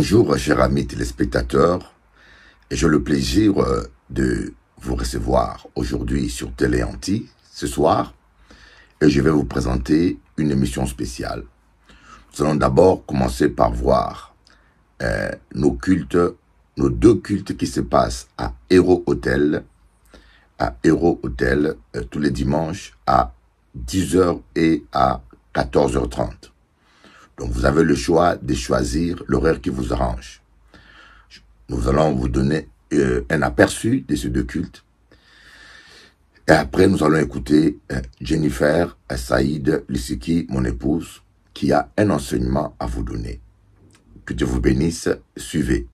Bonjour, chers amis téléspectateurs, et j'ai le plaisir de vous recevoir aujourd'hui sur Télé Anti, ce soir, et je vais vous présenter une émission spéciale. Nous allons d'abord commencer par voir nos deux cultes qui se passent à Héros Hôtel, tous les dimanches à 10h et à 14h30. Donc, vous avez le choix de choisir l'horaire qui vous arrange. Nous allons vous donner un aperçu de ces deux cultes. Et après, nous allons écouter Jennifer Saïd Lissiki, mon épouse, qui a un enseignement à vous donner. Que Dieu vous bénisse. Suivez.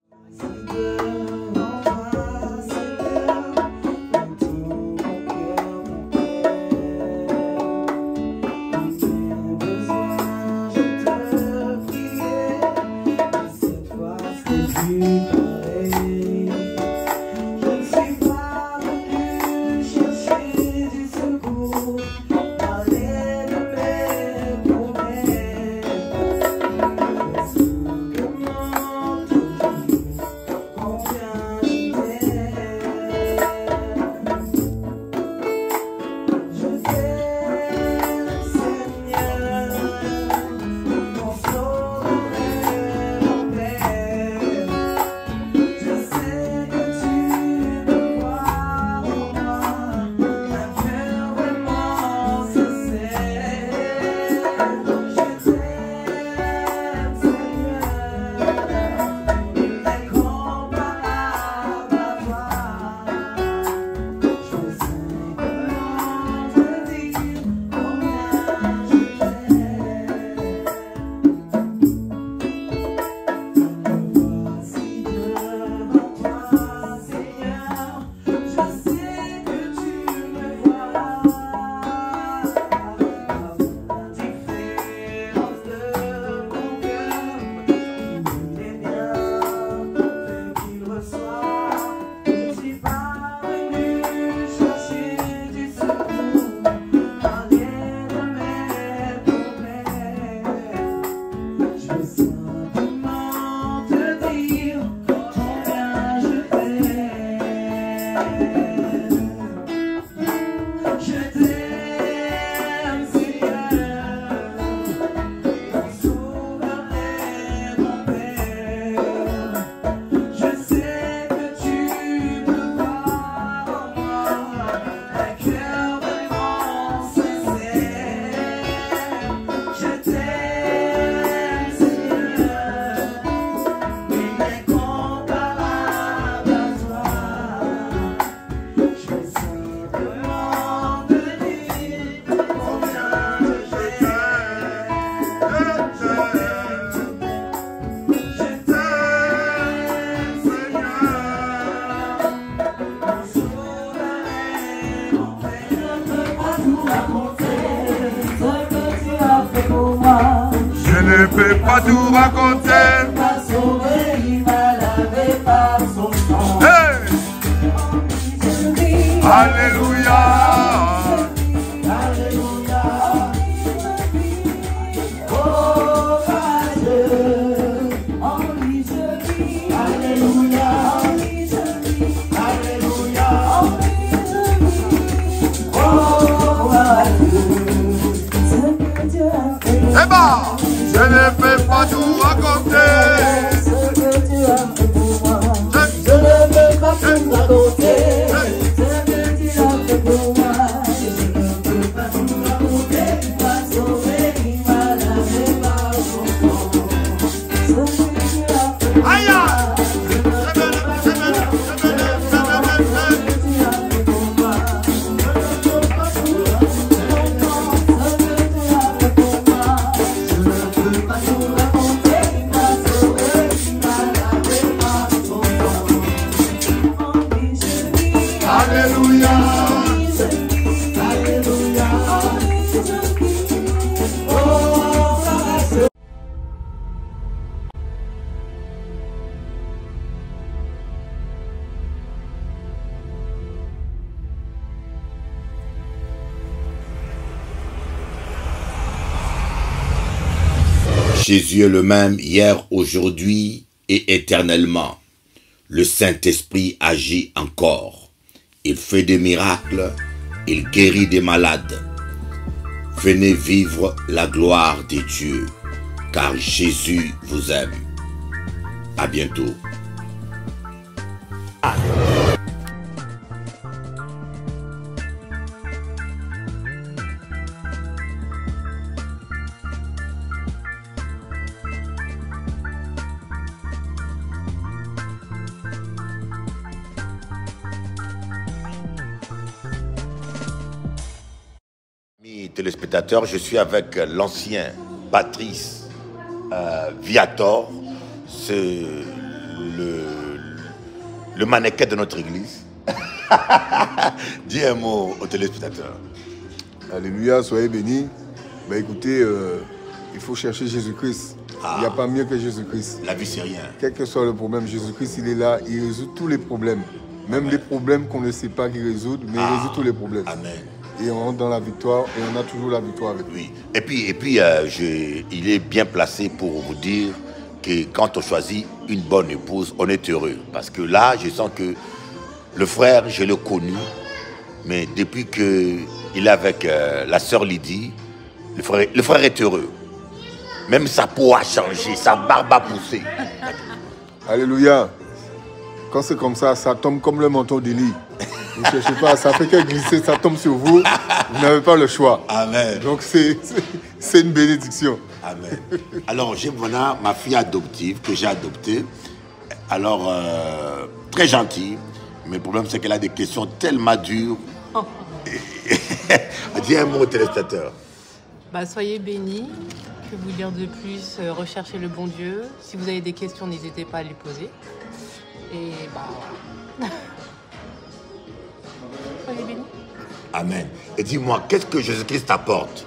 Je ne peux pas tout raconter. Hey! Alléluia. C'est bon, je ne peux pas tout raconter. Ce que tu as fait pour moi, je ne peux pas tout raconter. Ce que tu as fait pour moi, je ne peux pas tout raconter. Tu m'as sauvé, il m'a lavé par son sang. Ce que tu as fait pour moi, je ne peux pas tout raconter. Jésus est le même hier, aujourd'hui et éternellement. Le Saint-Esprit agit encore. Il fait des miracles, il guérit des malades. Venez vivre la gloire de Dieu, car Jésus vous aime. À bientôt. Amis téléspectateurs, je suis avec l'ancien Patrice Viator, c'est le mannequin de notre église. Dis un mot aux téléspectateurs. Alléluia, soyez bénis. Ben écoutez, il faut chercher Jésus-Christ. Il n'y a pas mieux que Jésus-Christ. La vie, c'est rien. Quel que soit le problème, Jésus-Christ, il est là, il résout tous les problèmes. Même les problèmes qu'on ne sait pas qu'il résout, mais il résout tous les problèmes. Amen. Et on rentre dans la victoire, et on a toujours la victoire avec lui. Et puis il est bien placé pour vous dire que quand on choisit une bonne épouse, on est heureux. Parce que là, je sens que le frère, je l'ai connu, mais depuis qu'il est avec la sœur Lydie, le frère est heureux. Même sa peau a changé, sa barbe a poussé. Alléluia. Quand c'est comme ça tombe comme le manteau d'Élie. Vous ne cherchez pas, ça fait que glisser, ça tombe sur vous. Vous n'avez pas le choix. Amen. Donc c'est une bénédiction. Amen. Alors j'ai voilà ma fille adoptive que j'ai adoptée. Alors très gentille. Mais le problème c'est qu'elle a des questions tellement dures. Oh. Dis un mot au téléspectateur. Soyez bénis. Que vous dire de plus? Recherchez le bon Dieu. Si vous avez des questions, n'hésitez pas à les poser. Et voilà. Soyez bénis. Amen. Et dis-moi, qu'est-ce que Jésus-Christ t'apporte?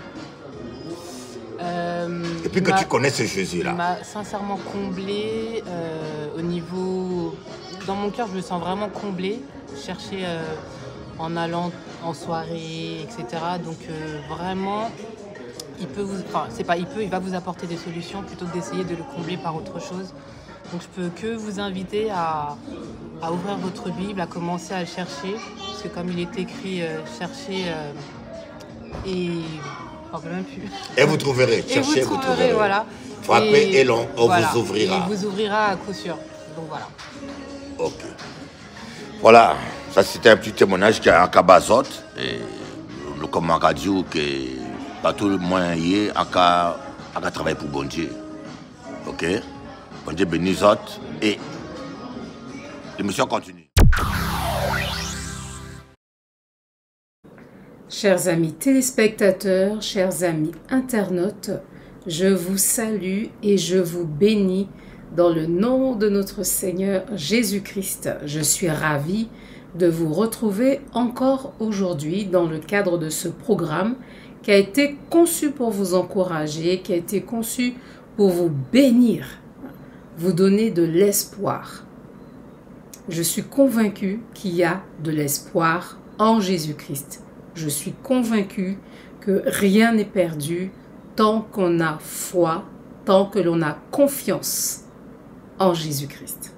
Et puis que tu connais ce Jésus-là. Il m'a sincèrement comblé au niveau... Dans mon cœur, je me sens vraiment comblé. Chercher en allant en soirée, etc. Donc vraiment, il peut vous... Enfin, c'est pas il peut, il va vous apporter des solutions plutôt que d'essayer de le combler par autre chose. Donc je peux que vous inviter à ouvrir votre Bible, à commencer à le chercher. Parce que comme il est écrit, cherchez et... Même plus. Et vous trouverez. Cherchez, vous trouverez. Voilà. Frappez et on voilà. vous ouvrira. Il vous ouvrira à coup sûr. Donc voilà. Ok. Voilà. Ça, c'était un petit témoignage qui a un cabazot. Et le comment a dit que pas tout le moyen y est à travailler pour bon Dieu. Ok. Bon Dieu bénisse autres. Et l'émission continue. Chers amis téléspectateurs, chers amis internautes, je vous salue et je vous bénis dans le nom de notre Seigneur Jésus-Christ. Je suis ravie de vous retrouver encore aujourd'hui dans le cadre de ce programme qui a été conçu pour vous encourager, qui a été conçu pour vous bénir, vous donner de l'espoir. Je suis convaincue qu'il y a de l'espoir en Jésus-Christ. Je suis convaincue que rien n'est perdu tant qu'on a foi, tant que l'on a confiance en Jésus-Christ.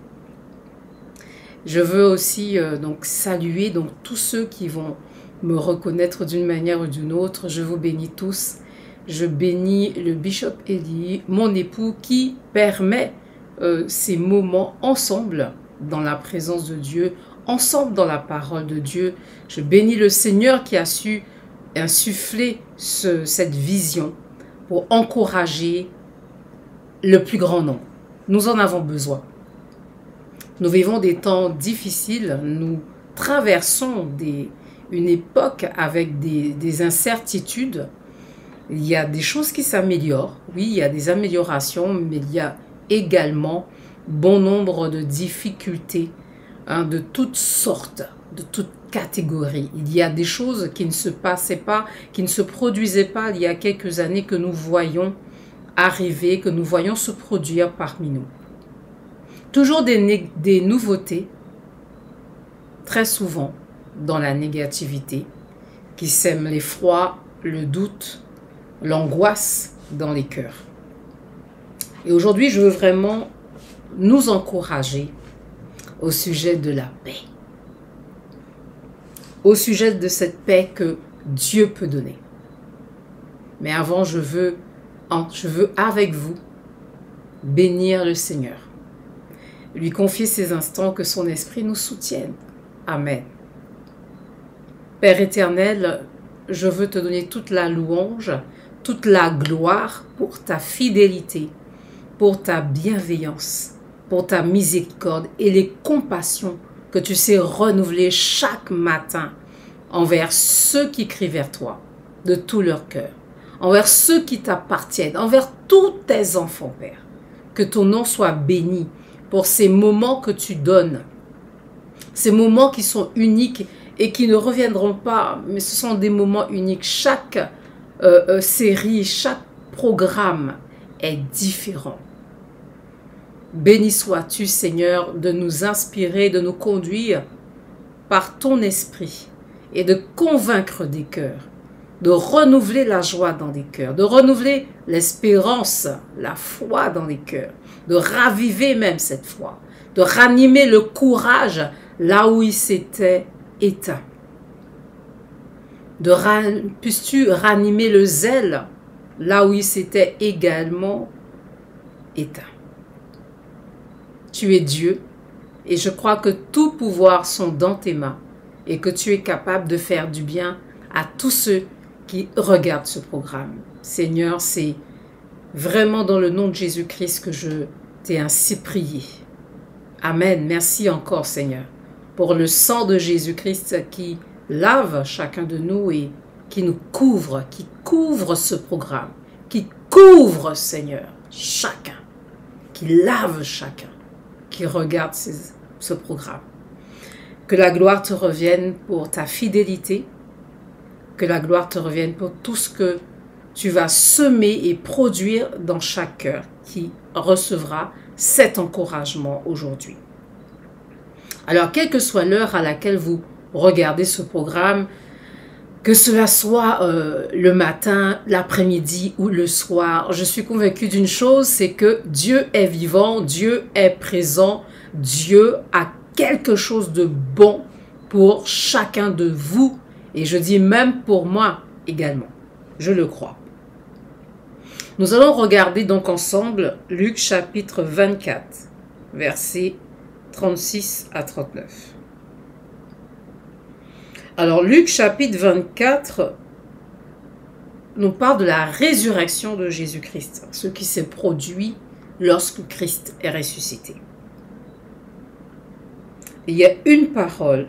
Je veux aussi donc saluer tous ceux qui vont me reconnaître d'une manière ou d'une autre. Je vous bénis tous. Je bénis le Bishop Eli, mon époux, qui permet ces moments ensemble dans la présence de Dieu, ensemble dans la parole de Dieu. Je bénis le Seigneur qui a su insuffler cette vision pour encourager le plus grand nombre. Nous en avons besoin. Nous vivons des temps difficiles, nous traversons une époque avec des incertitudes. Il y a des choses qui s'améliorent, oui, il y a des améliorations, mais il y a également bon nombre de difficultés de toutes sortes, de toutes catégories. Il y a des choses qui ne se passaient pas, qui ne se produisaient pas il y a quelques années que nous voyons arriver, que nous voyons se produire parmi nous. Toujours des nouveautés, très souvent dans la négativité, qui sèment l'effroi, le doute, l'angoisse dans les cœurs. Et aujourd'hui, je veux vraiment nous encourager au sujet de la paix. Au sujet de cette paix que Dieu peut donner. Mais avant, je veux avec vous bénir le Seigneur. Lui confier ces instants que son esprit nous soutienne. Amen. Père éternel, je veux te donner toute la louange, toute la gloire pour ta fidélité, pour ta bienveillance, pour ta miséricorde et les compassions que tu sais renouveler chaque matin envers ceux qui crient vers toi de tout leur cœur, envers ceux qui t'appartiennent, envers tous tes enfants, Père. Que ton nom soit béni pour ces moments que tu donnes, ces moments qui sont uniques et qui ne reviendront pas, mais ce sont des moments uniques. Chaque série, chaque programme est différent. Béni sois-tu, Seigneur, de nous inspirer, de nous conduire par ton esprit et de convaincre des cœurs, de renouveler la joie dans les cœurs, de renouveler l'espérance, la foi dans les cœurs, de raviver même cette foi, de ranimer le courage là où il s'était éteint. Puisses-tu ranimer le zèle là où il s'était également éteint. Tu es Dieu et je crois que tout pouvoir sont dans tes mains et que tu es capable de faire du bien à tous ceux qui regardent ce programme. Seigneur, c'est vraiment dans le nom de Jésus-Christ que je t'ai ainsi prié. Amen. Merci encore, Seigneur, pour le sang de Jésus-Christ qui lave chacun de nous et qui nous couvre, qui couvre ce programme, qui couvre, Seigneur, chacun, qui lave chacun, qui regarde ce programme. Que la gloire te revienne pour ta fidélité, que la gloire te revienne pour tout ce que tu vas semer et produire dans chaque cœur qui recevra cet encouragement aujourd'hui. Alors, quelle que soit l'heure à laquelle vous regardez ce programme, que cela soit le matin, l'après-midi ou le soir, je suis convaincue d'une chose, c'est que Dieu est vivant, Dieu est présent, Dieu a quelque chose de bon pour chacun de vous, et je dis même pour moi également, je le crois. Nous allons regarder donc ensemble Luc chapitre 24, versets 36 à 39. Alors Luc chapitre 24 nous parle de la résurrection de Jésus-Christ, ce qui s'est produit lorsque Christ est ressuscité. Il y a une parole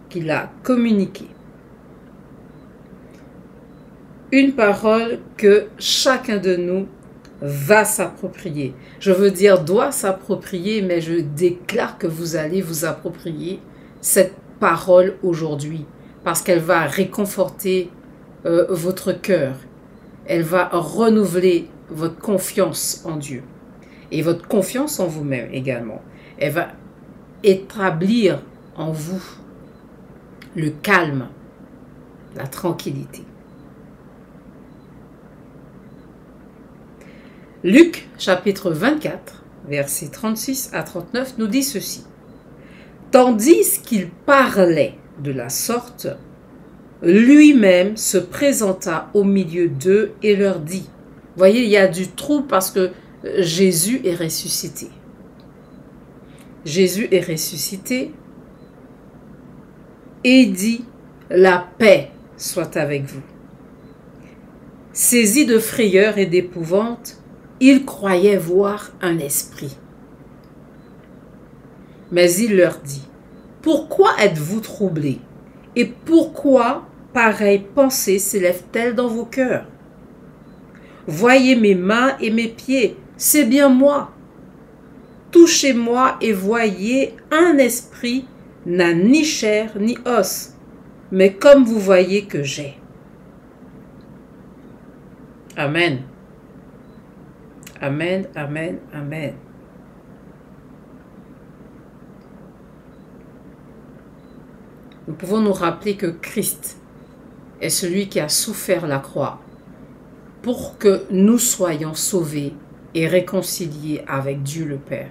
qu'il a communiquée. Une parole que chacun de nous va s'approprier. Je veux dire doit s'approprier, mais je déclare que vous allez vous approprier cette parole aujourd'hui, parce qu'elle va réconforter votre cœur. Elle va renouveler votre confiance en Dieu et votre confiance en vous-même également. Elle va établir en vous le calme, la tranquillité. Luc chapitre 24, versets 36 à 39 nous dit ceci. Tandis qu'il parlait de la sorte, lui-même se présenta au milieu d'eux et leur dit, voyez, il y a du trouble parce que Jésus est ressuscité. Jésus est ressuscité et dit, la paix soit avec vous. Saisi de frayeur et d'épouvante, il croyait voir un esprit. Mais il leur dit, pourquoi êtes-vous troublés? Et pourquoi pareille pensée s'élève-t-elle dans vos cœurs? Voyez mes mains et mes pieds, c'est bien moi. Touchez-moi et voyez, un esprit n'a ni chair ni os, mais comme vous voyez que j'ai. Amen. Amen, amen, amen. Nous pouvons nous rappeler que Christ est celui qui a souffert la croix pour que nous soyons sauvés et réconciliés avec Dieu le Père.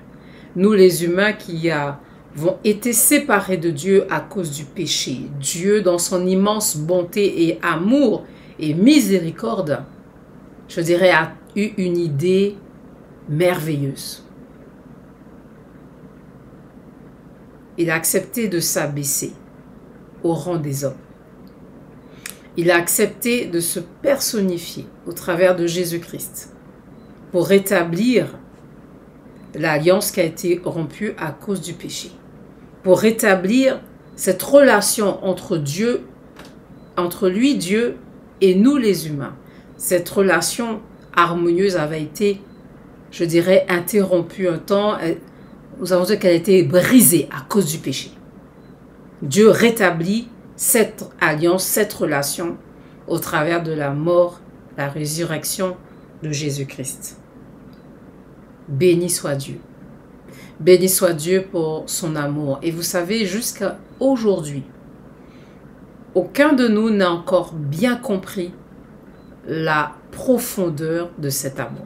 Nous les humains qui avons été séparés de Dieu à cause du péché, Dieu dans son immense bonté et amour et miséricorde, je dirais, a eu une idée merveilleuse. Il a accepté de s'abaisser au rang des hommes. Il a accepté de se personnifier au travers de Jésus-Christ pour rétablir l'alliance qui a été rompue à cause du péché, pour rétablir cette relation entre lui, Dieu, et nous les humains. Cette relation harmonieuse avait été, je dirais, interrompue un temps. Nous avons dit qu'elle a été brisée à cause du péché. Dieu rétablit cette alliance, cette relation au travers de la mort, la résurrection de Jésus-Christ. Béni soit Dieu. Béni soit Dieu pour son amour. Et vous savez, jusqu'à aujourd'hui, aucun de nous n'a encore bien compris la profondeur de cet amour,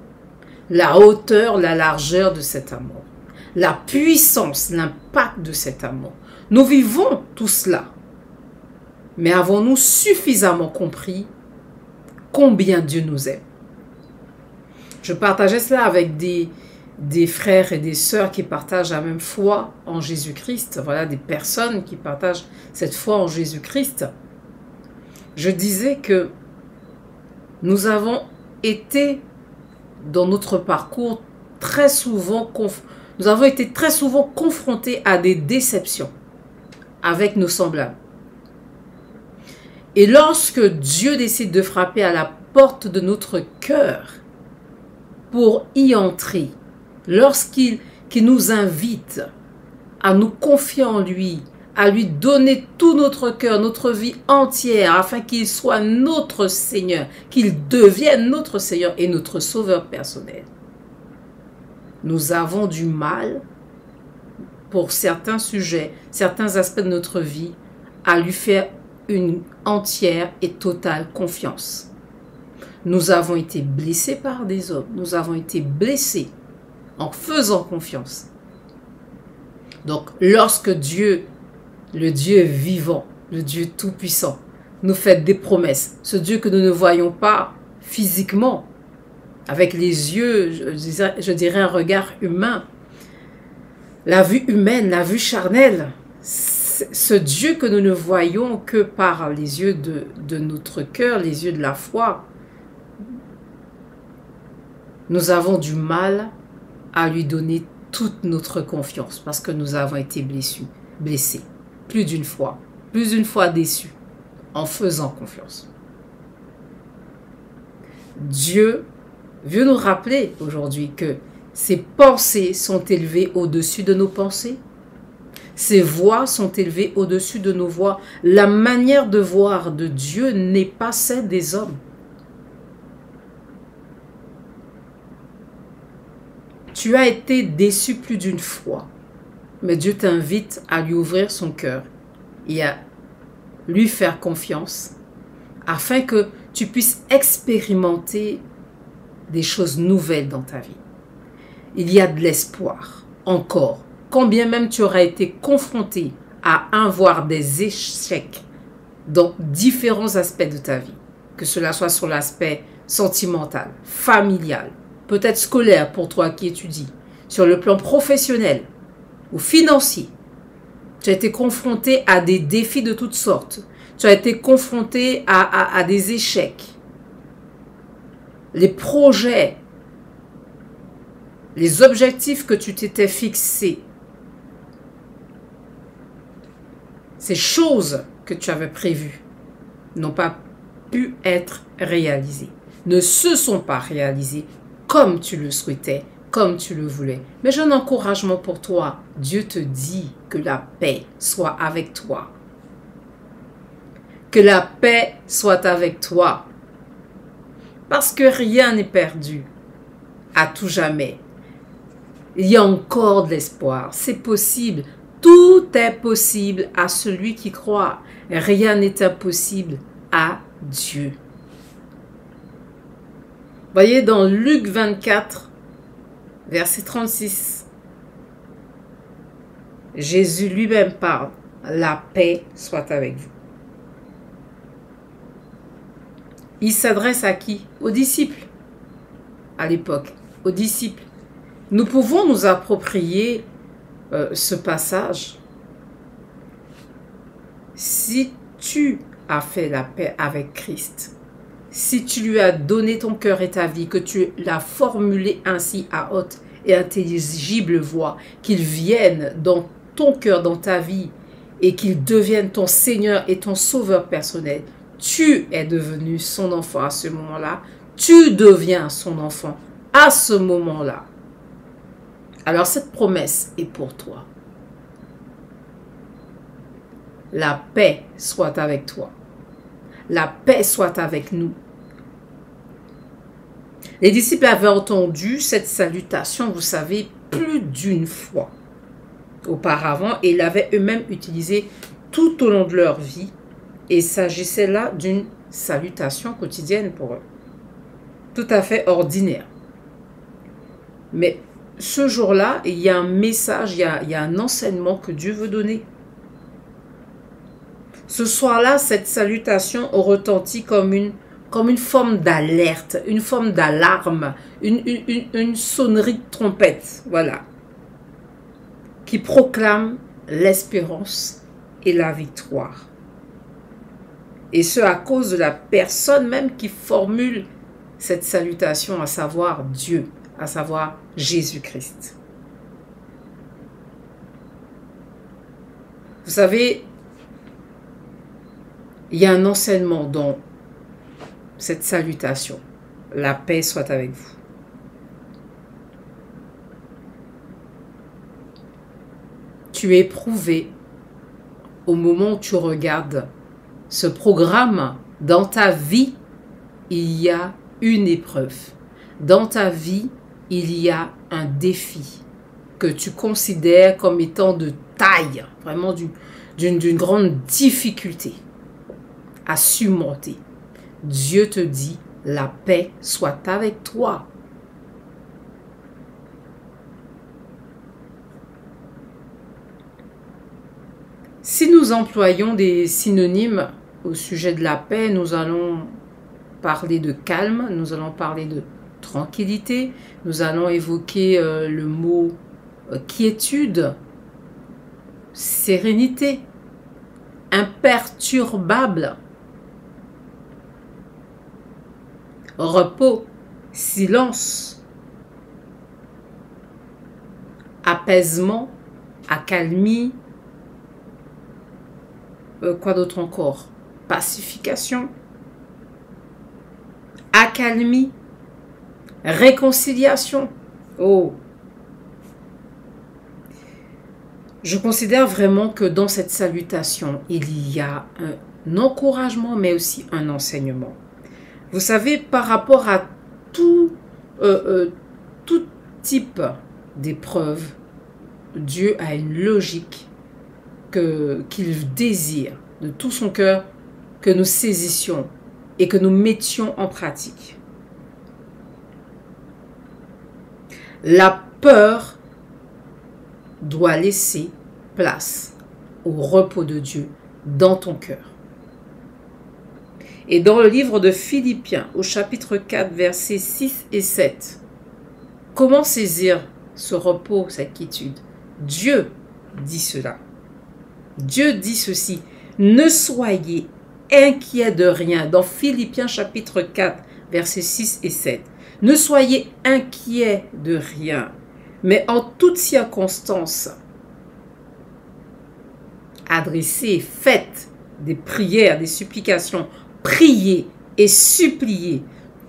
la hauteur, la largeur de cet amour, la puissance, l'impact de cet amour. Nous vivons tout cela. Mais avons-nous suffisamment compris combien Dieu nous aime? Je partageais cela avec des frères et des sœurs qui partagent la même foi en Jésus-Christ. Voilà, des personnes qui partagent cette foi en Jésus-Christ. Je disais que nous avons été dans notre parcours très souvent confrontés à des déceptions avec nos semblables. Et lorsque Dieu décide de frapper à la porte de notre cœur pour y entrer, lorsqu'il nous invite à nous confier en lui, à lui donner tout notre cœur, notre vie entière, afin qu'il soit notre Seigneur, qu'il devienne notre Seigneur et notre Sauveur personnel, nous avons du mal, pour certains sujets, certains aspects de notre vie, à lui faire une entière et totale confiance. Nous avons été blessés par des hommes, nous avons été blessés en faisant confiance. Donc, lorsque Dieu, le Dieu vivant, le Dieu tout-puissant, nous fait des promesses, ce Dieu que nous ne voyons pas physiquement, avec les yeux, je dirais un regard humain, la vue humaine, la vue charnelle, ce Dieu que nous ne voyons que par les yeux de notre cœur, les yeux de la foi, nous avons du mal à lui donner toute notre confiance parce que nous avons été blessés plus d'une fois déçus en faisant confiance. Dieu veut nous rappeler aujourd'hui que ses pensées sont élevées au-dessus de nos pensées. Ses voix sont élevées au-dessus de nos voix. La manière de voir de Dieu n'est pas celle des hommes. Tu as été déçu plus d'une fois, mais Dieu t'invite à lui ouvrir son cœur et à lui faire confiance afin que tu puisses expérimenter des choses nouvelles dans ta vie. Il y a de l'espoir encore. Quand bien même tu auras été confronté à voire des échecs dans différents aspects de ta vie, que cela soit sur l'aspect sentimental, familial, peut-être scolaire pour toi qui étudies, sur le plan professionnel ou financier, tu as été confronté à des défis de toutes sortes, tu as été confronté à des échecs, les projets, les objectifs que tu t'étais fixés, ces choses que tu avais prévues n'ont pas pu être réalisées, ne se sont pas réalisées comme tu le souhaitais, comme tu le voulais. Mais j'ai un encouragement pour toi. Dieu te dit que la paix soit avec toi. Que la paix soit avec toi. Parce que rien n'est perdu à tout jamais. Il y a encore de l'espoir. C'est possible. Tout est possible à celui qui croit. Rien n'est impossible à Dieu. Voyez, dans Luc 24, verset 36. Jésus lui-même parle. La paix soit avec vous. Il s'adresse à qui? Aux disciples. À l'époque, aux disciples. Nous pouvons nous approprier ce passage. Si tu as fait la paix avec Christ, si tu lui as donné ton cœur et ta vie, que tu l'as formulé ainsi à haute et intelligible voix, qu'il vienne dans ton cœur, dans ta vie, et qu'il devienne ton Seigneur et ton Sauveur personnel, tu es devenu son enfant à ce moment-là, tu deviens son enfant à ce moment-là. Alors cette promesse est pour toi. La paix soit avec toi. La paix soit avec nous. Les disciples avaient entendu cette salutation, vous savez, plus d'une fois auparavant, et l'avaient eux-mêmes utilisée tout au long de leur vie. Et il s'agissait là d'une salutation quotidienne pour eux. Tout à fait ordinaire. Mais ce jour-là, il y a un message, il y a un enseignement que Dieu veut donner. Ce soir-là, cette salutation retentit comme une forme d'alerte, une forme d'alarme, une sonnerie de trompette, voilà, qui proclame l'espérance et la victoire. Et ce, à cause de la personne même qui formule cette salutation, à savoir Dieu, à savoir Jésus-Christ. Vous savez, il y a un enseignement dans cette salutation. La paix soit avec vous. Tu es éprouvé au moment où tu regardes ce programme. Dans ta vie, il y a une épreuve. Dans ta vie, il y a un défi que tu considères comme étant de taille, vraiment d'une grande difficulté à surmonter. Dieu te dit, la paix soit avec toi. Si nous employons des synonymes au sujet de la paix, nous allons parler de calme, nous allons parler de tranquillité, nous allons évoquer le mot quiétude, sérénité, imperturbable, repos, silence, apaisement, accalmie, quoi d'autre encore? Pacification, accalmie, réconciliation. Oh! Je considère vraiment que dans cette salutation, il y a un encouragement, mais aussi un enseignement. Vous savez, par rapport à tout type d'épreuve, Dieu a une logique qu'il désire de tout son cœur que nous saisissions et que nous mettions en pratique. La peur doit laisser place au repos de Dieu dans ton cœur. Et dans le livre de Philippiens, au chapitre 4, versets 6 et 7, comment saisir ce repos, cette quiétude? Dieu dit cela. Dieu dit ceci, ne soyez inquiets de rien. Dans Philippiens chapitre 4, versets 6 et 7. Ne soyez inquiets de rien, mais en toutes circonstances, adressez, faites des prières, des supplications, priez et suppliez,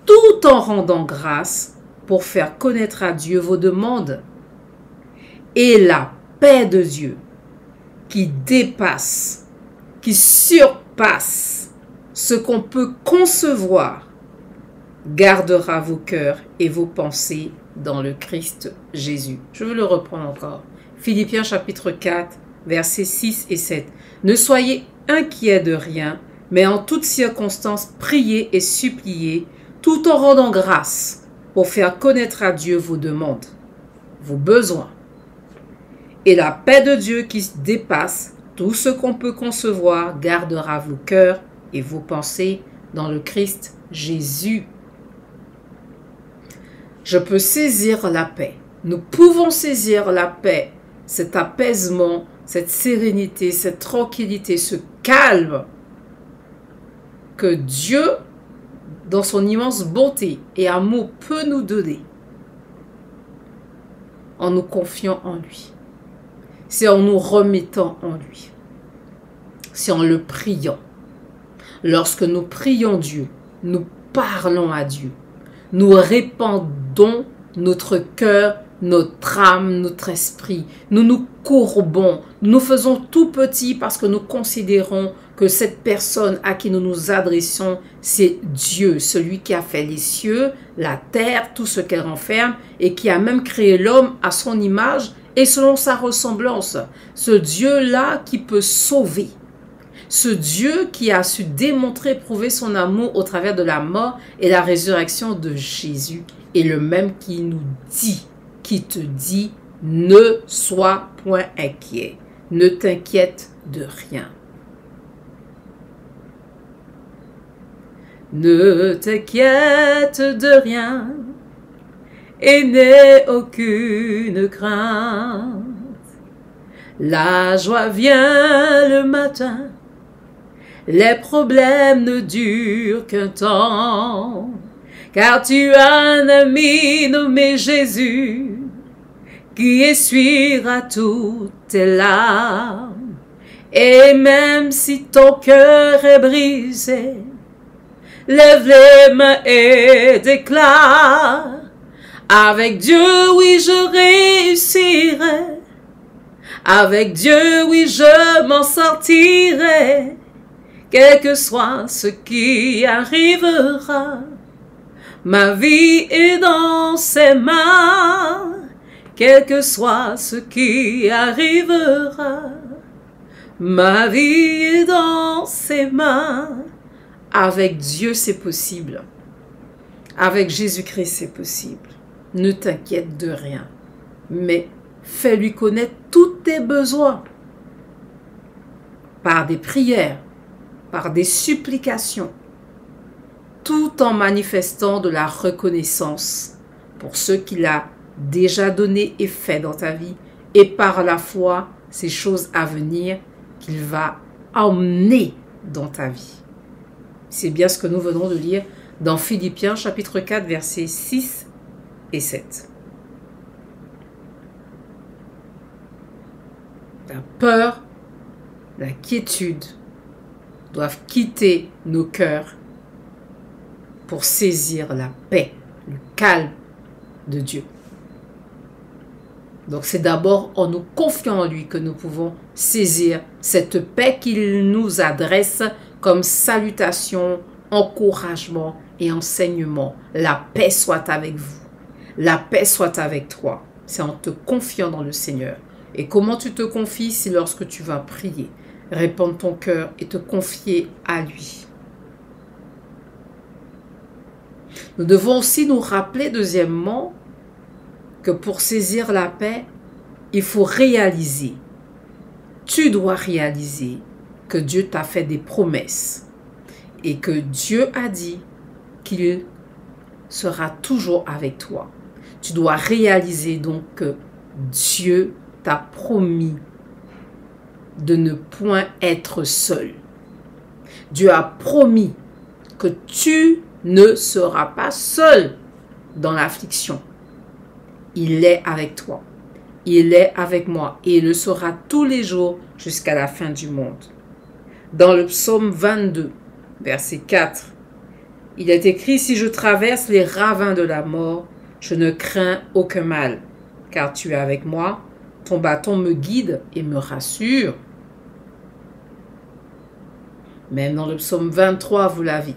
tout en rendant grâce pour faire connaître à Dieu vos demandes. Et la paix de Dieu, qui dépasse, qui surpasse ce qu'on peut concevoir, gardera vos cœurs et vos pensées dans le Christ Jésus. Je veux le reprendre encore. Philippiens chapitre 4, versets 6 et 7. Ne soyez inquiets de rien, mais en toutes circonstances, priez et suppliez, tout en rendant grâce pour faire connaître à Dieu vos demandes. vos besoins. Et la paix de Dieu qui dépasse tout ce qu'on peut concevoir gardera vos cœurs et vos pensées dans le Christ Jésus. Je peux saisir la paix. Nous pouvons saisir la paix, cet apaisement, cette sérénité, cette tranquillité, ce calme que Dieu, dans son immense bonté et amour, peut nous donner en nous confiant en lui. C'est en nous remettant en lui. C'est en le priant. Lorsque nous prions Dieu, nous parlons à Dieu. Nous répandons notre cœur, notre âme, notre esprit. Nous nous courbons. Nous faisons tout petit parce que nous considérons que cette personne à qui nous nous adressons, c'est Dieu, celui qui a fait les cieux, la terre, tout ce qu'elle renferme et qui a même créé l'homme à son image et selon sa ressemblance. Ce Dieu-là qui peut sauver. Ce Dieu qui a su démontrer, prouver son amour au travers de la mort et la résurrection de Jésus est le même qui nous dit, qui te dit, ne sois point inquiet, ne t'inquiète de rien. Ne t'inquiète de rien et n'aie aucune crainte. La joie vient le matin, les problèmes ne durent qu'un temps, car tu as un ami nommé Jésus qui essuiera toutes tes larmes. Et même si ton cœur est brisé, lève les mains et déclare, avec Dieu, oui, je réussirai. Avec Dieu, oui, je m'en sortirai. Quel que soit ce qui arrivera, ma vie est dans ses mains. Quel que soit ce qui arrivera, ma vie est dans ses mains. Avec Dieu, c'est possible. Avec Jésus-Christ, c'est possible. Ne t'inquiète de rien, mais fais-lui connaître tous tes besoins par des prières, par des supplications, tout en manifestant de la reconnaissance pour ce qu'il a déjà donné et fait dans ta vie, et par la foi, ces choses à venir qu'il va emmener dans ta vie. C'est bien ce que nous venons de lire dans Philippiens chapitre 4, versets 6 et 7. La peur, la quiétude doivent quitter nos cœurs pour saisir la paix, le calme de Dieu. Donc c'est d'abord en nous confiant en lui que nous pouvons saisir cette paix qu'il nous adresse comme salutation, encouragement et enseignement. La paix soit avec vous. La paix soit avec toi. C'est en te confiant dans le Seigneur. Et comment tu te confies? C'est lorsque tu vas prier, répandre ton cœur et te confier à lui. Nous devons aussi nous rappeler, deuxièmement, que pour saisir la paix, il faut réaliser. Tu dois réaliser que Dieu t'a fait des promesses et que Dieu a dit qu'il sera toujours avec toi. Tu dois réaliser donc que Dieu t'a promis de ne point être seul. Dieu a promis que tu ne seras pas seul dans l'affliction. Il est avec toi. Il est avec moi et il le sera tous les jours jusqu'à la fin du monde. Dans le psaume 22, verset 4, il est écrit « Si je traverse les ravins de la mort, je ne crains aucun mal, car tu es avec moi, ton bâton me guide et me rassure. » Même dans le psaume 23, vous l'avez.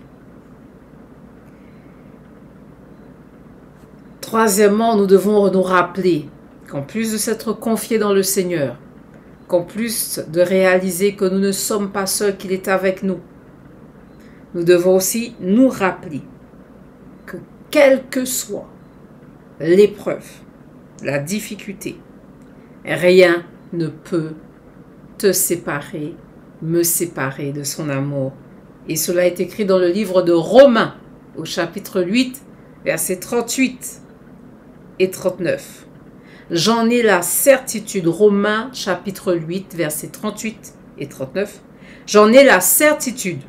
Troisièmement, nous devons nous rappeler qu'en plus de s'être confiés dans le Seigneur, qu'en plus de réaliser que nous ne sommes pas seuls, qu'il est avec nous, nous devons aussi nous rappeler que quelle que soit l'épreuve, la difficulté. Rien ne peut te séparer, me séparer de son amour. Et cela est écrit dans le livre de Romains, au chapitre 8, versets 38 et 39. J'en ai la certitude, Romains, chapitre 8, versets 38 et 39. J'en ai la certitude,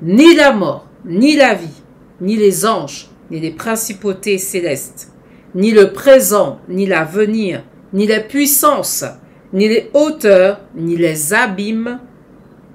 ni la mort, ni la vie, ni les anges, ni les principautés célestes, ni le présent, ni l'avenir, ni les puissances, ni les hauteurs, ni les abîmes,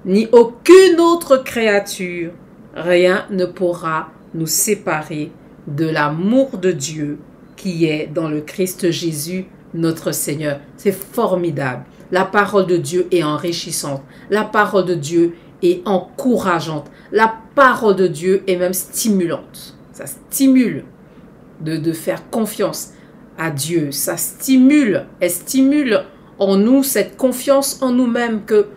ni aucune autre créature, rien ne pourra nous séparer de l'amour de Dieu qui est dans le Christ Jésus, notre Seigneur. C'est formidable. La parole de Dieu est enrichissante. La parole de Dieu est encourageante. La parole de Dieu est même stimulante. Ça stimule de faire confiance à Dieu. Ça stimule, elle stimule en nous cette confiance en nous-mêmes que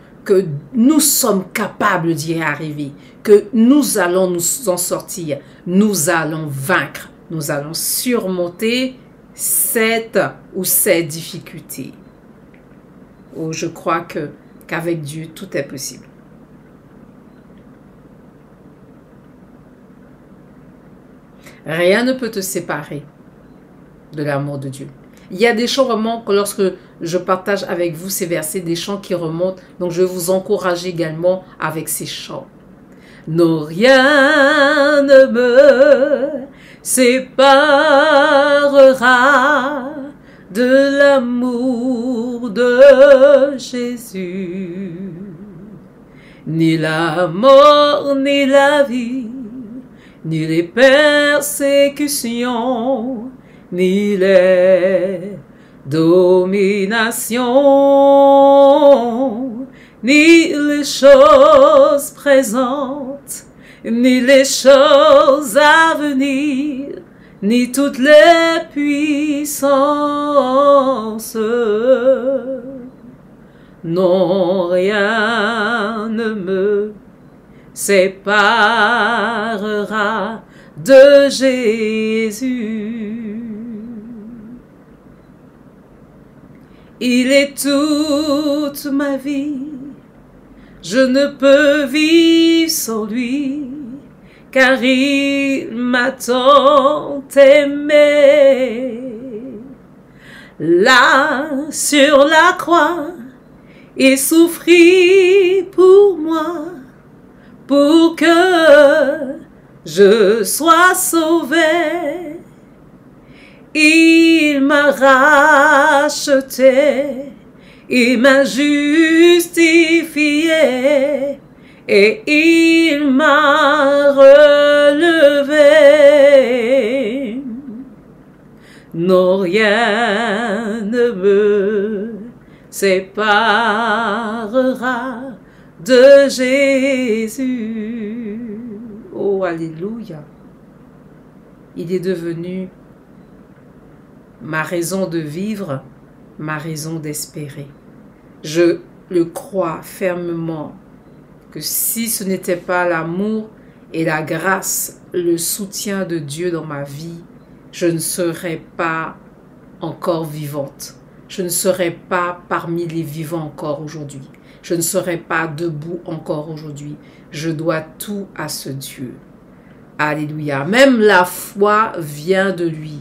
nous sommes capables d'y arriver, que nous allons nous en sortir, nous allons vaincre, nous allons surmonter cette ou ces difficultés. Oh, je crois qu'avec Dieu, tout est possible. Rien ne peut te séparer de l'amour de Dieu. Il y a des chants vraiment, lorsque je partage avec vous ces versets, des chants qui remontent. Donc, je vais vous encourager également avec ces chants. Non, rien ne me séparera de l'amour de Jésus. Ni la mort, ni la vie, ni les persécutions, ni les dominations, ni les choses présentes, ni les choses à venir, ni toutes les puissances. Non, rien ne me séparera de Jésus. Il est toute ma vie, je ne peux vivre sans lui, car il m'a tant aimé. Là, sur la croix, il souffrit pour moi, pour que je sois sauvé. Il m'a racheté, il m'a justifié et il m'a relevé. Non, rien ne me séparera de Jésus. Oh, alléluia. Il est devenu ma raison de vivre, ma raison d'espérer. Je le crois fermement que si ce n'était pas l'amour et la grâce, le soutien de Dieu dans ma vie, je ne serais pas encore vivante. Je ne serais pas parmi les vivants encore aujourd'hui. Je ne serais pas debout encore aujourd'hui. Je dois tout à ce Dieu. Alléluia. Même la foi vient de lui.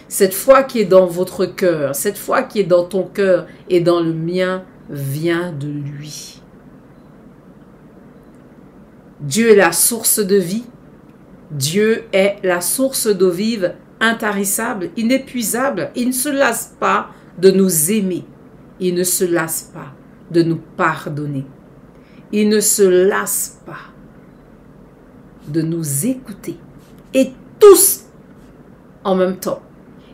Cette foi qui est dans votre cœur, cette foi qui est dans ton cœur et dans le mien vient de lui. Dieu est la source de vie. Dieu est la source d'eau vive, intarissable, inépuisable. Il ne se lasse pas de nous aimer. Il ne se lasse pas de nous pardonner. Il ne se lasse pas de nous écouter. Et tous en même temps.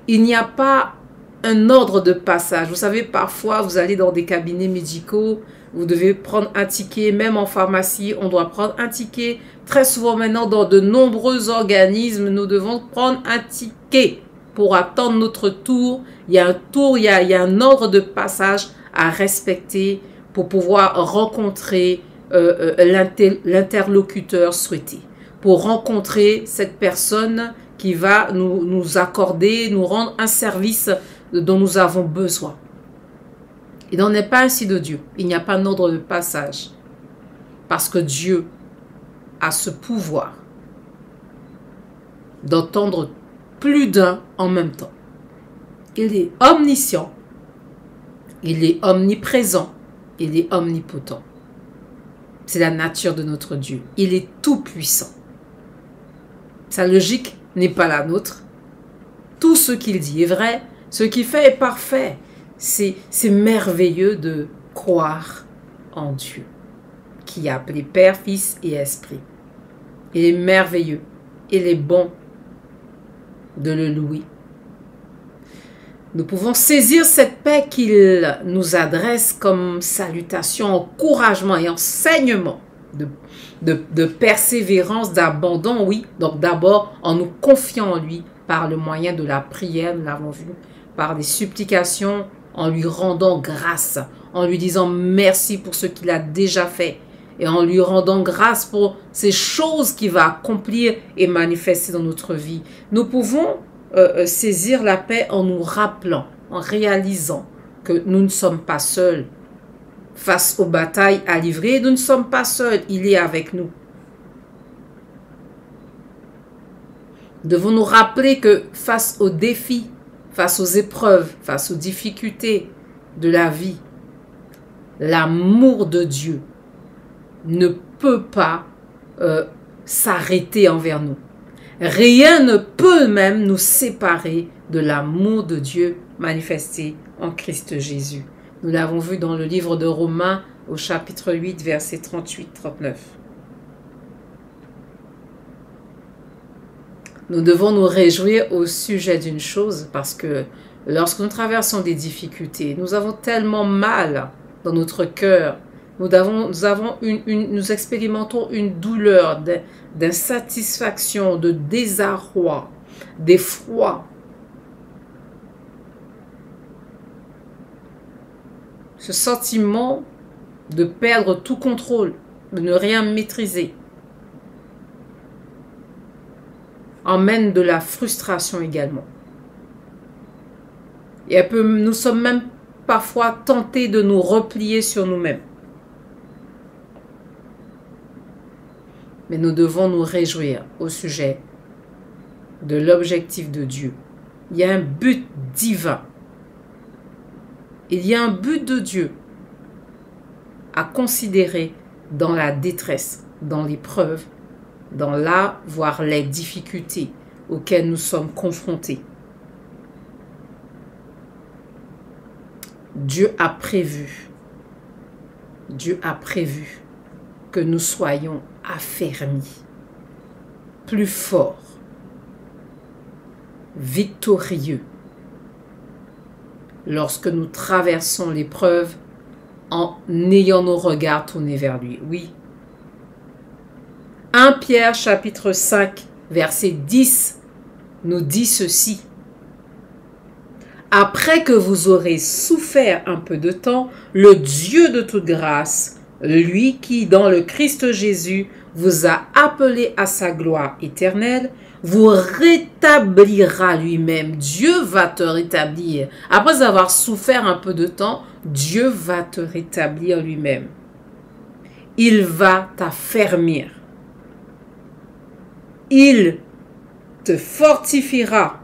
Il n'y a pas un ordre de passage. Vous savez, parfois, vous allez dans des cabinets médicaux, vous devez prendre un ticket, même en pharmacie, on doit prendre un ticket. Très souvent maintenant, dans de nombreux organismes, nous devons prendre un ticket pour attendre notre tour. Il y a un tour, il y a un ordre de passage à respecter pour pouvoir rencontrer l'interlocuteur souhaité, pour rencontrer cette personne qui va nous accorder, nous rendre un service dont nous avons besoin. Il n'en est pas ainsi de Dieu. Il n'y a pas d'ordre de passage. Parce que Dieu a ce pouvoir d'entendre plus d'un en même temps. Il est omniscient, il est omniprésent, il est omnipotent. C'est la nature de notre Dieu. Il est tout puissant. Sa logique n'est pas la nôtre. Tout ce qu'il dit est vrai, ce qu'il fait est parfait. C'est merveilleux de croire en Dieu, qui a appelé Père, Fils et Esprit. Il est merveilleux, il est bon de le louer. Nous pouvons saisir cette paix qu'il nous adresse comme salutation, encouragement et enseignement de persévérance, d'abandon, oui. Donc d'abord en nous confiant en lui par le moyen de la prière, nous l'avons vu, par des supplications, en lui rendant grâce, en lui disant merci pour ce qu'il a déjà fait et en lui rendant grâce pour ces choses qu'il va accomplir et manifester dans notre vie. Nous pouvons saisir la paix en nous rappelant, en réalisant que nous ne sommes pas seuls face aux batailles à livrer. Nous ne sommes pas seuls, il est avec nous. Devons nous rappeler que face aux défis, face aux épreuves, face aux difficultés de la vie, l'amour de Dieu ne peut pas s'arrêter envers nous. Rien ne peut même nous séparer de l'amour de Dieu manifesté en Christ Jésus. Nous l'avons vu dans le livre de Romains au chapitre 8, versets 38-39. Nous devons nous réjouir au sujet d'une chose parce que lorsque nous traversons des difficultés, nous avons tellement mal dans notre cœur. Nous expérimentons une douleur d'insatisfaction, de désarroi, d'effroi. Ce sentiment de perdre tout contrôle, de ne rien maîtriser, emmène de la frustration également. Et nous sommes même parfois tentés de nous replier sur nous-mêmes. Mais nous devons nous réjouir au sujet de l'objectif de Dieu. Il y a un but divin. Il y a un but de Dieu à considérer dans la détresse, dans l'épreuve, dans voire les difficultés auxquelles nous sommes confrontés. Dieu a prévu que nous soyons affermis, plus forts, victorieux, lorsque nous traversons l'épreuve en ayant nos regards tournés vers lui. Oui. 1 Pierre chapitre 5, verset 10 nous dit ceci. Après que vous aurez souffert un peu de temps, le Dieu de toute grâce, lui qui, dans le Christ Jésus, vous a appelé à sa gloire éternelle, vous rétablira lui-même. Dieu va te rétablir. Après avoir souffert un peu de temps, Dieu va te rétablir lui-même. Il va t'affermir. Il te fortifiera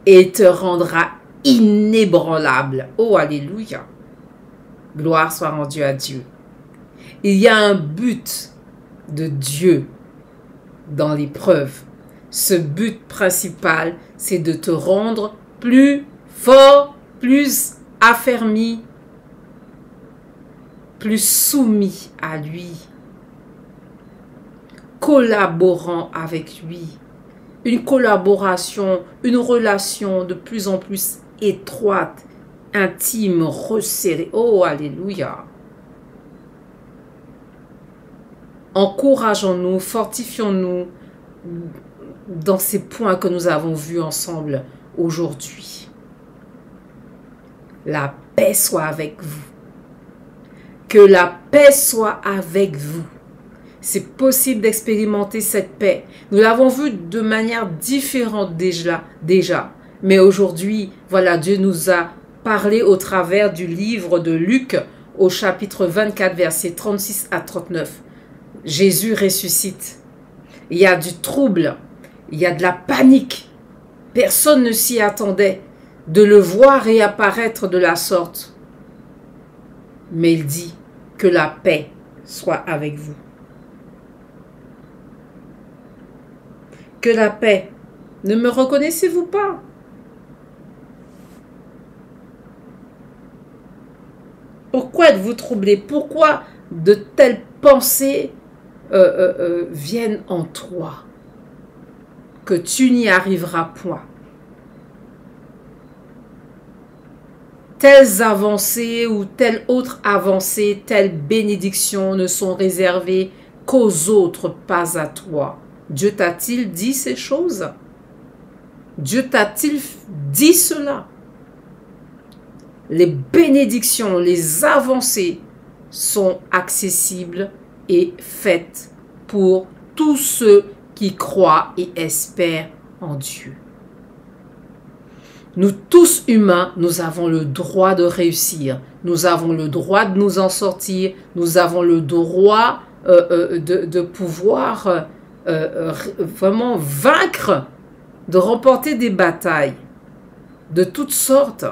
et te rendra inébranlable. Oh, alléluia. Gloire soit rendue à Dieu. Il y a un but de Dieu dans l'épreuve. Ce but principal, c'est de te rendre plus fort, plus affermi, plus soumis à lui, collaborant avec lui. Une collaboration, une relation de plus en plus étroite, intime, resserrée. Oh, alléluia. Encourageons-nous, fortifions-nous dans ces points que nous avons vus ensemble aujourd'hui. La paix soit avec vous. Que la paix soit avec vous. C'est possible d'expérimenter cette paix. Nous l'avons vu de manière différente déjà. Mais aujourd'hui, voilà, Dieu nous a parlé au travers du livre de Luc au chapitre 24, versets 36 à 39. Jésus ressuscite. Il y a du trouble, il y a de la panique. Personne ne s'y attendait de le voir réapparaître de la sorte. Mais il dit que la paix soit avec vous. Que la paix. Ne me reconnaissez-vous pas? Pourquoi êtes-vous troublés? Pourquoi de telles pensées viennent en toi? Que tu n'y arriveras point. Telles avancées ou telle autre avancée, telles bénédictions ne sont réservées qu'aux autres, pas à toi. Dieu t'a-t-il dit ces choses? Dieu t'a-t-il dit cela? Les bénédictions, les avancées sont accessibles et faites pour tous ceux qui croient et espèrent en Dieu. Nous tous humains, nous avons le droit de réussir. Nous avons le droit de nous en sortir. Nous avons le droit de pouvoir vraiment vaincre, de remporter des batailles de toutes sortes.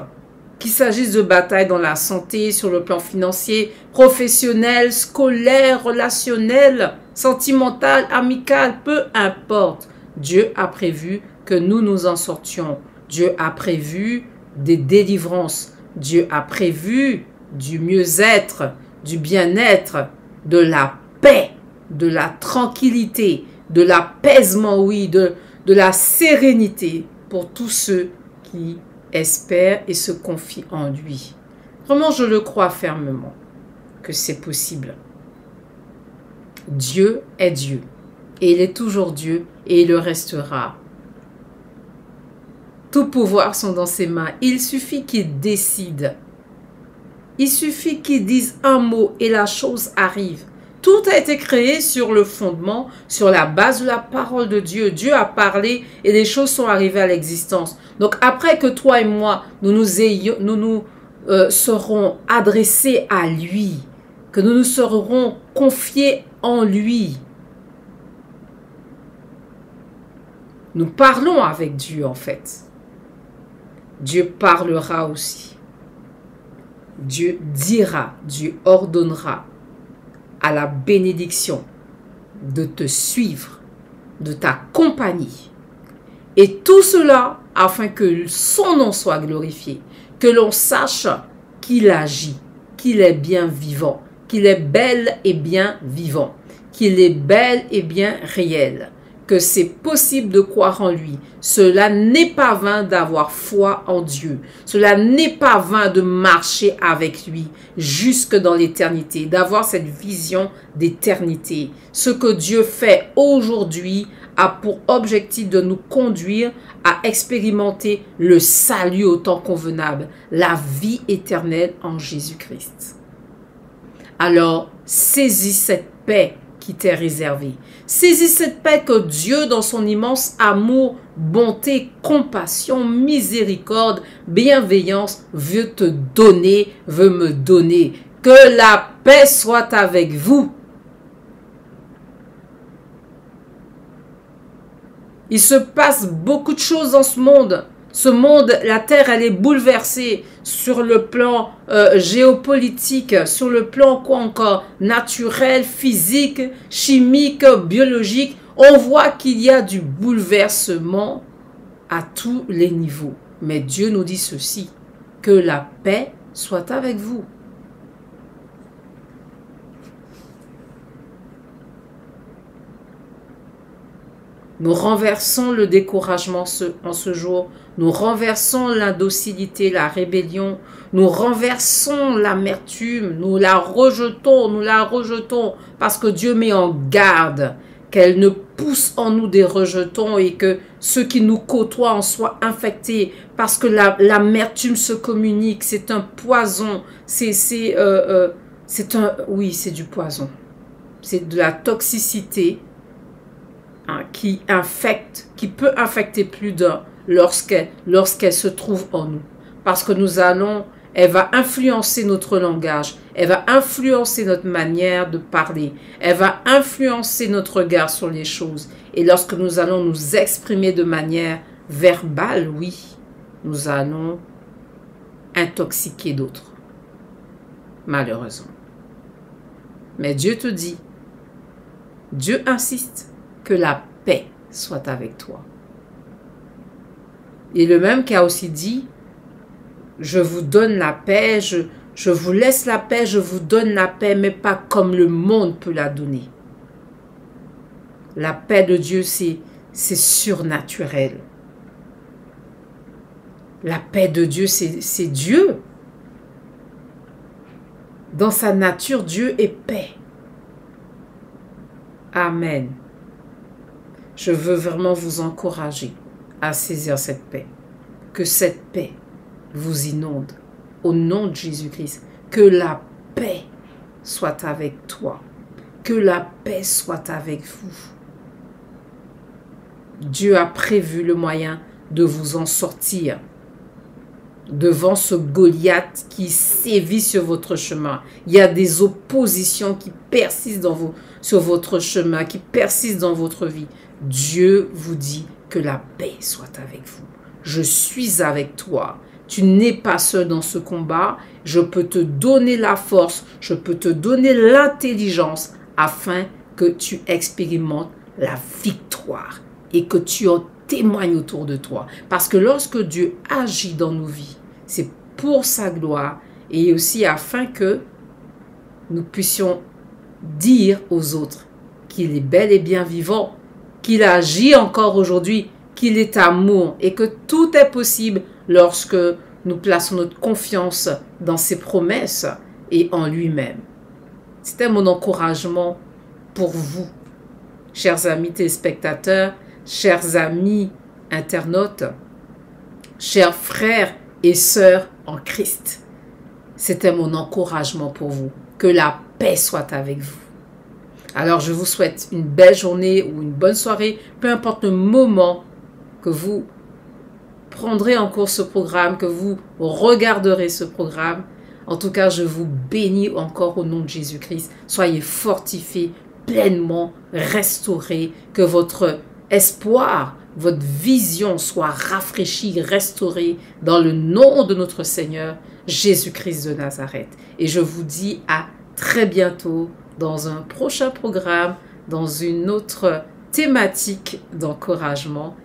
Qu'il s'agisse de batailles dans la santé, sur le plan financier, professionnel, scolaire, relationnel, sentimental, amical, peu importe. Dieu a prévu que nous nous en sortions. Dieu a prévu des délivrances. Dieu a prévu du mieux-être, du bien-être, de la paix, de la tranquillité, de l'apaisement, oui, de la sérénité pour tous ceux qui espèrent et se confient en lui. Vraiment, je le crois fermement que c'est possible. Dieu est Dieu et il est toujours Dieu et il le restera. Tout pouvoir sont dans ses mains. Il suffit qu'il décide. Il suffit qu'il dise un mot et la chose arrive. Tout a été créé sur le fondement, sur la base de la parole de Dieu. Dieu a parlé et les choses sont arrivées à l'existence. Donc après que toi et moi, nous nous serons adressés à lui, que nous nous serons confiés en lui. Nous parlons avec Dieu en fait. Dieu parlera aussi. Dieu dira, Dieu ordonnera à la bénédiction de te suivre, de t'accompagner. Et tout cela afin que son nom soit glorifié, que l'on sache qu'il agit, qu'il est bien vivant, qu'il est bel et bien vivant, qu'il est bel et bien réel, que c'est possible de croire en lui. Cela n'est pas vain d'avoir foi en Dieu. Cela n'est pas vain de marcher avec lui jusque dans l'éternité, d'avoir cette vision d'éternité. Ce que Dieu fait aujourd'hui a pour objectif de nous conduire à expérimenter le salut au temps convenable, la vie éternelle en Jésus-Christ. Alors, saisis cette paix qui t'est réservée. Saisis cette paix que Dieu, dans son immense amour, bonté, compassion, miséricorde, bienveillance, veut te donner, veut me donner. Que la paix soit avec vous. Il se passe beaucoup de choses dans ce monde. Ce monde, la terre, elle est bouleversée sur le plan géopolitique, sur le plan quoi encore, naturel, physique, chimique, biologique. On voit qu'il y a du bouleversement à tous les niveaux. Mais Dieu nous dit ceci, que la paix soit avec vous. Nous renversons le découragement en ce jour. Nous renversons l'indocilité, la rébellion. Nous renversons l'amertume. Nous la rejetons parce que Dieu met en garde qu'elle ne pousse en nous des rejetons et que ceux qui nous côtoient en soient infectés parce que l'amertume se communique. C'est un poison. C'est du poison. C'est de la toxicité. Qui peut infecter plus d'un lorsqu'elle se trouve en nous. Parce que elle va influencer notre langage, elle va influencer notre manière de parler, elle va influencer notre regard sur les choses. Et lorsque nous allons nous exprimer de manière verbale, oui, nous allons intoxiquer d'autres, malheureusement. Mais Dieu te dit, Dieu insiste que la paix soit avec toi. Et le même qui a aussi dit, je vous donne la paix, je vous laisse la paix, je vous donne la paix, mais pas comme le monde peut la donner. La paix de Dieu, c'est surnaturel. La paix de Dieu, c'est Dieu. Dans sa nature, Dieu est paix. Amen. Je veux vraiment vous encourager à saisir cette paix. Que cette paix vous inonde au nom de Jésus-Christ. Que la paix soit avec toi. Que la paix soit avec vous. Dieu a prévu le moyen de vous en sortir devant ce Goliath qui sévit sur votre chemin. Il y a des oppositions qui persistent sur votre chemin, qui persistent dans votre vie. Dieu vous dit que la paix soit avec vous. Je suis avec toi. Tu n'es pas seul dans ce combat. Je peux te donner la force, je peux te donner l'intelligence afin que tu expérimentes la victoire et que tu en témoignes autour de toi. Parce que lorsque Dieu agit dans nos vies, c'est pour sa gloire et aussi afin que nous puissions dire aux autres qu'il est bel et bien vivant, qu'il agit encore aujourd'hui, qu'il est amour et que tout est possible lorsque nous plaçons notre confiance dans ses promesses et en lui-même. C'était mon encouragement pour vous, chers amis téléspectateurs, chers amis internautes, chers frères et sœurs en Christ. C'était mon encouragement pour vous. Que la paix soit avec vous. Alors je vous souhaite une belle journée ou une bonne soirée, peu importe le moment que vous prendrez en cours ce programme, que vous regarderez ce programme. En tout cas, je vous bénis encore au nom de Jésus-Christ. Soyez fortifiés, pleinement restaurés, que votre espoir, votre vision soit rafraîchie, restaurée dans le nom de notre Seigneur Jésus-Christ de Nazareth. Et je vous dis à très bientôt dans un prochain programme, dans une autre thématique d'encouragement.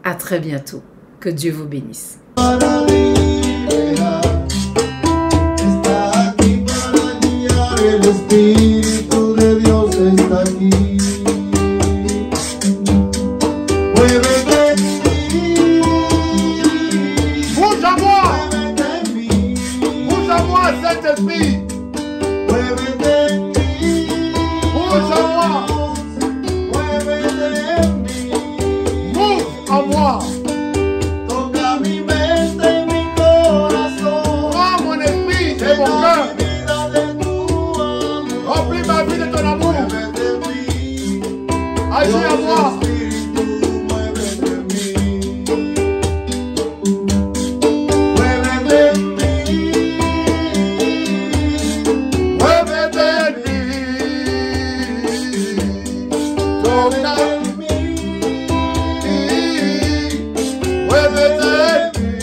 À très bientôt. Que Dieu vous bénisse. El Espíritu de Dios está aquí. Muévete en mí. Bouge à moi, Muévete en mí. bouge à moi, Saint-Esprit. Muévete en mí. Bouge à moi, Muévete en mí. bouge à moi. Toca mi mente, mi corazón. Prends mon esprit et mon cœur. Mi vida de tu amor. Remplis ma vie de ton amour. Muévete en mí. Agis à moi. Espíritu, muévete en mí. Muévete en mí. Muévete en mí. Toca en mí. muévete en mí.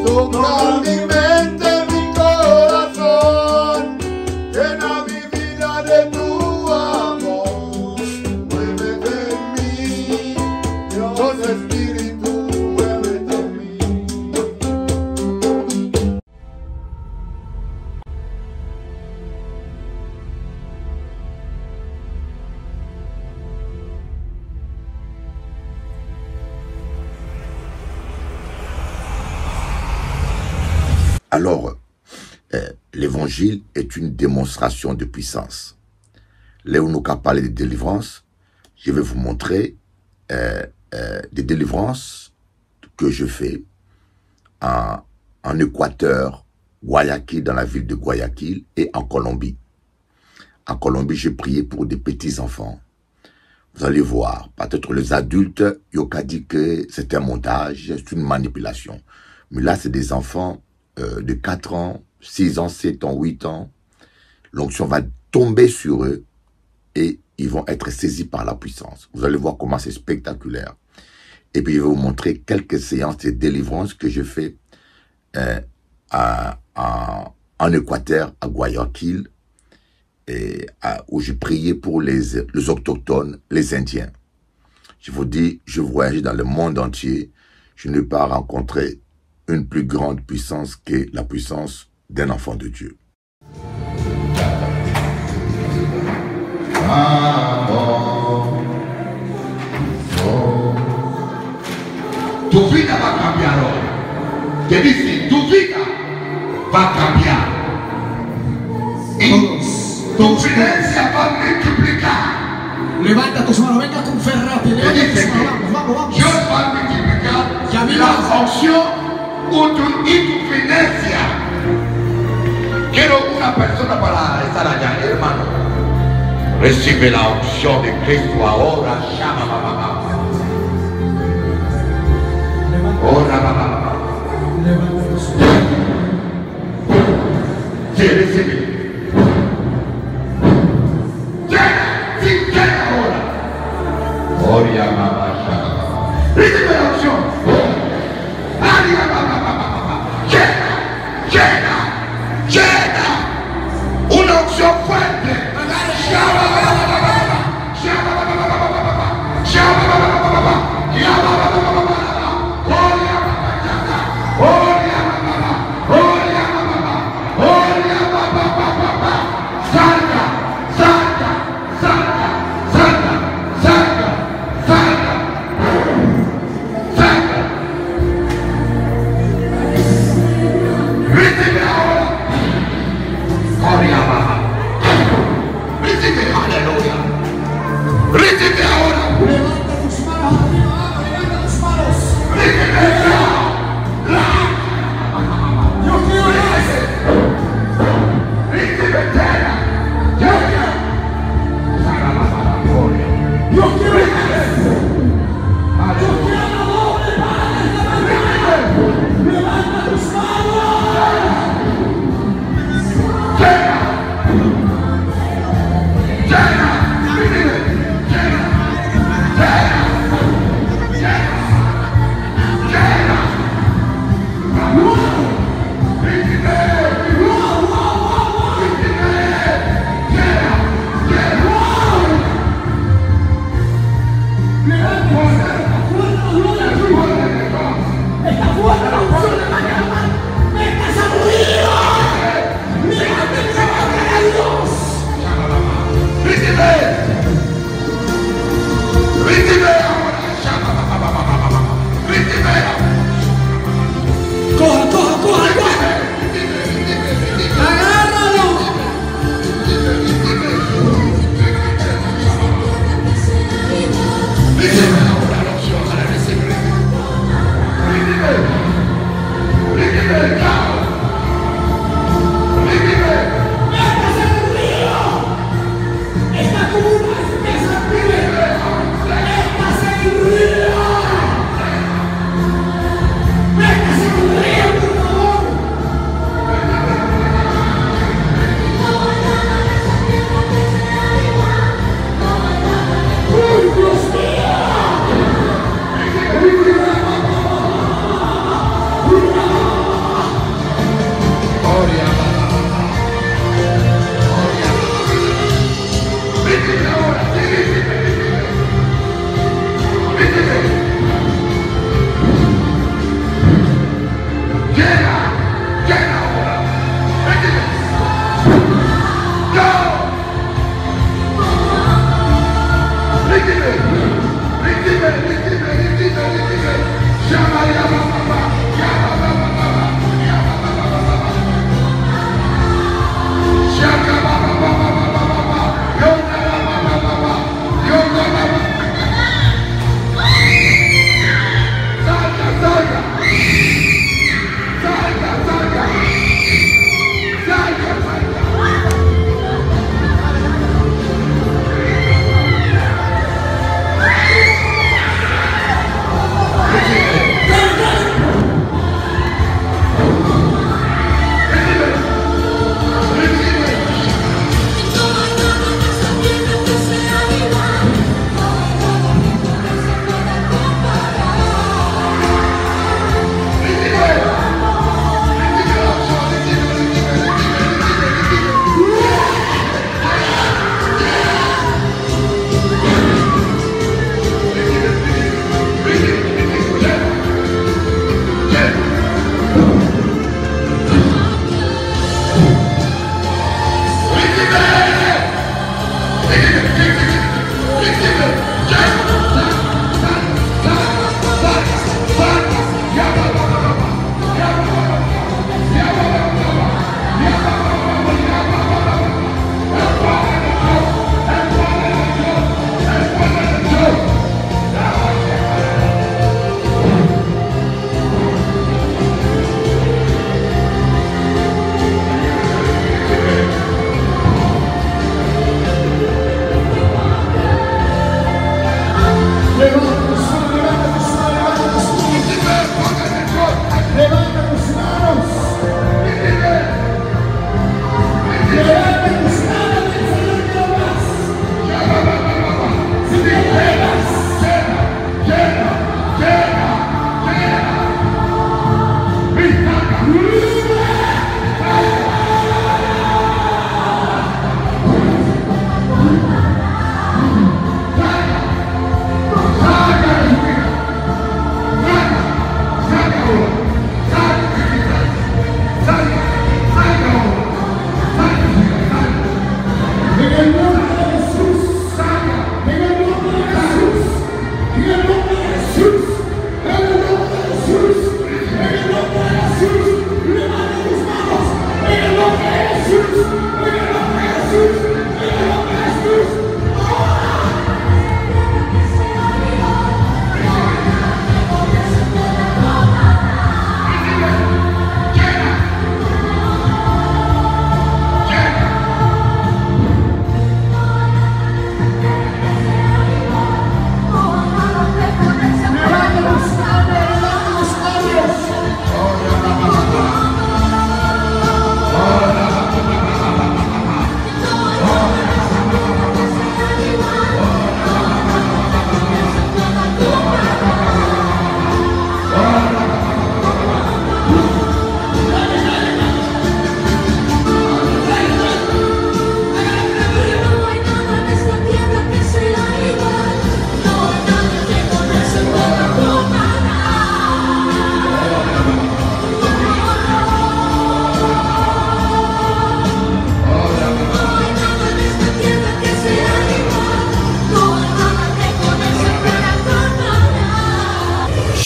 Toca mi mente, mi corazón. Llena mi vida de tu amor. Muévete en mí. Dios Espíritu, muévete en mí. Alors, l'évangile est une démonstration de puissance. Là où nous avons parlé de délivrance, je vais vous montrer des délivrances que je fais en Équateur, Guayaquil, dans la ville de Guayaquil, et en Colombie. En Colombie, j'ai prié pour des petits-enfants. Vous allez voir, peut-être les adultes, ils ont dit que c'est un montage, c'est une manipulation. Mais là, c'est des enfants de 4 ans, 6 ans, 7 ans, 8 ans. L'onction va tomber sur eux et ils vont être saisis par la puissance. Vous allez voir comment c'est spectaculaire. Et puis, je vais vous montrer quelques séances de délivrance que je fais en Équateur, à Guayaquil, où je priais pour les autochtones, les Indiens. Je vous dis, je voyage dans le monde entier. Je n'ai pas rencontré une plus grande puissance que la puissance d'un enfant de Dieu. Tu vida va a cambiar hoy. Te dice, tu vida va a cambiar. Y tu finanza va a multiplicar. Levanta tus manos, venga con fe rápido. Te dice que Dios va a multiplicar la función y tu finanza. Quiero una persona para estar allá, hermano. Recibe la unción de Cristo ahora. Llama, mamá. Ora, mamá. Sí, recibe. Llena ahora. Oria, mamá. Recibe la unción. Aria, mamá. Llena. Una unción fuerte.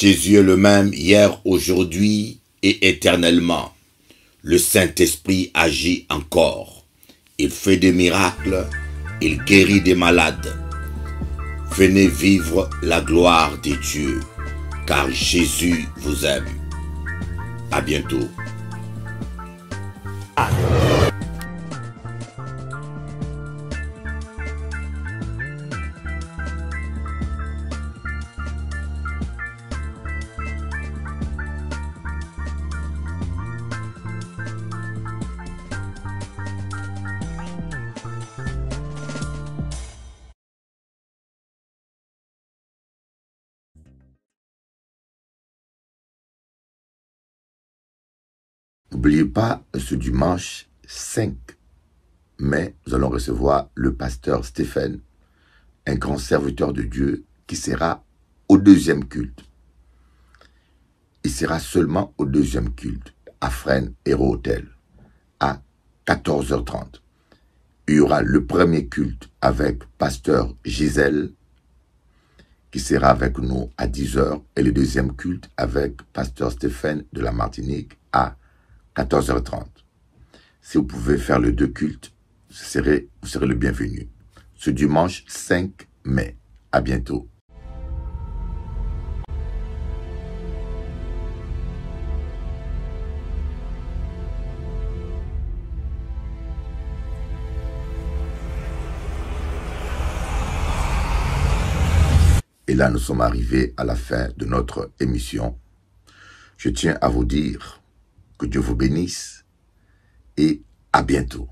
Jésus est le même hier, aujourd'hui et éternellement. Le Saint-Esprit agit encore. Il fait des miracles, il guérit des malades. Venez vivre la gloire de Dieu, car Jésus vous aime. À bientôt. N'oubliez pas, ce dimanche 5 mai, nous allons recevoir le pasteur Stéphane, un grand serviteur de Dieu qui sera au deuxième culte. Il sera seulement au deuxième culte, à Fresnes Héros Hotel, à 14h30. Il y aura le premier culte avec pasteur Gisèle, qui sera avec nous à 10h, et le deuxième culte avec pasteur Stéphane de la Martinique à 14h30. Si vous pouvez faire les deux cultes, vous serez le bienvenu. Ce dimanche 5 mai. À bientôt. Et là, nous sommes arrivés à la fin de notre émission. Je tiens à vous dire que Dieu vous bénisse et à bientôt.